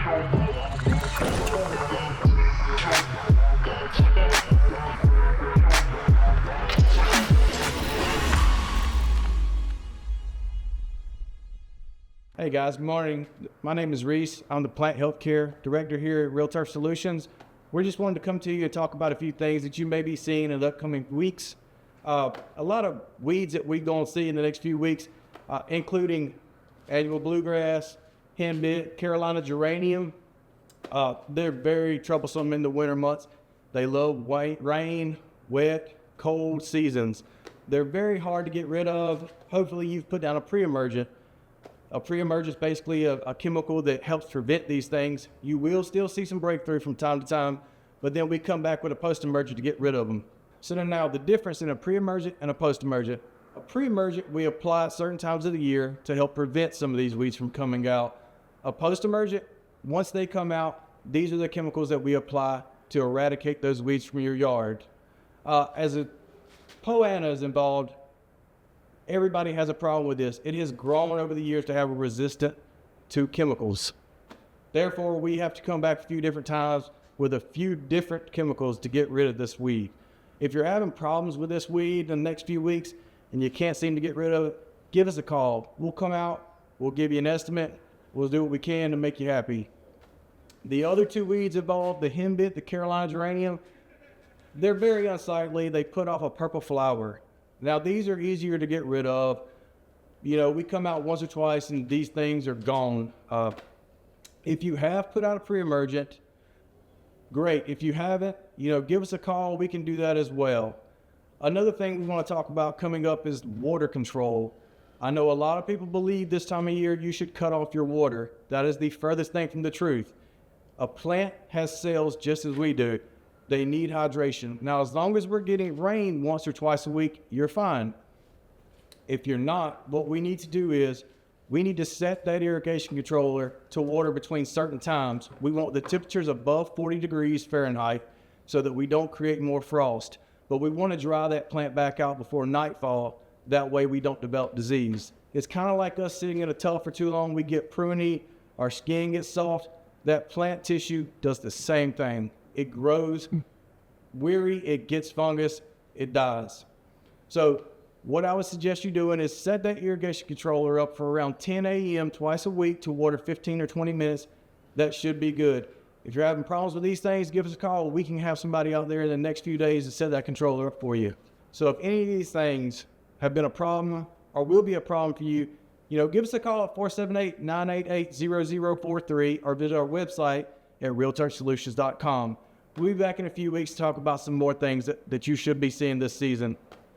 Hey guys, good morning. My name is Reese. I'm the Plant Healthcare Director here at Realturf Solutions. We just wanted to come to you and talk about a few things that you may be seeing in the upcoming weeks. A lot of weeds that we're going to see in the next few weeks, including annual bluegrass, henbit, Carolina geranium. They're very troublesome in the winter months. They love rain, wet, cold seasons. They're very hard to get rid of. Hopefully you've put down a pre-emergent. A pre-emergent is basically a chemical that helps prevent these things. You will still see some breakthrough from time to time, but then we come back with a post-emergent to get rid of them. So then now the difference in a pre-emergent and a post-emergent. A pre-emergent we apply at certain times of the year to help prevent some of these weeds from coming out. A post-emergent, once they come out, these are the chemicals that we apply to eradicate those weeds from your yard. As a poana is involved, everybody has a problem with this. It has grown over the years to have a resistant to chemicals. Therefore, we have to come back a few different times with a few different chemicals to get rid of this weed. If you're having problems with this weed in the next few weeks and you can't seem to get rid of it, give us a call. We'll come out, we'll give you an estimate, we'll do what we can to make you happy. The other two weeds involved, the henbit, the Carolina geranium, they're very unsightly. They put off a purple flower. Now, these are easier to get rid of. You know, we come out once or twice and these things are gone. If you have put out a pre-emergent, great. If you haven't, give us a call. We can do that as well. Another thing we want to talk about coming up is water control. I know a lot of people believe this time of year you should cut off your water. That is the furthest thing from the truth. A plant has cells just as we do. They need hydration. Now, as long as we're getting rain once or twice a week, you're fine. If you're not, what we need to do is we need to set that irrigation controller to water between certain times. We want the temperatures above 40 degrees Fahrenheit so that we don't create more frost. But we want to dry that plant back out before nightfall. That way we don't develop disease. It's kind of like us sitting in a tub for too long. We get pruny, our skin gets soft. That plant tissue does the same thing. It grows weary, it gets fungus, it dies. So what I would suggest you doing is set that irrigation controller up for around 10 a.m. twice a week to water 15 or 20 minutes. That should be good. If you're having problems with these things, give us a call. We can have somebody out there in the next few days to set that controller up for you. So if any of these things have been a problem or will be a problem for you, give us a call at 478-988-0043 or visit our website at realtursolutions.com. We'll be back in a few weeks to talk about some more things that you should be seeing this season.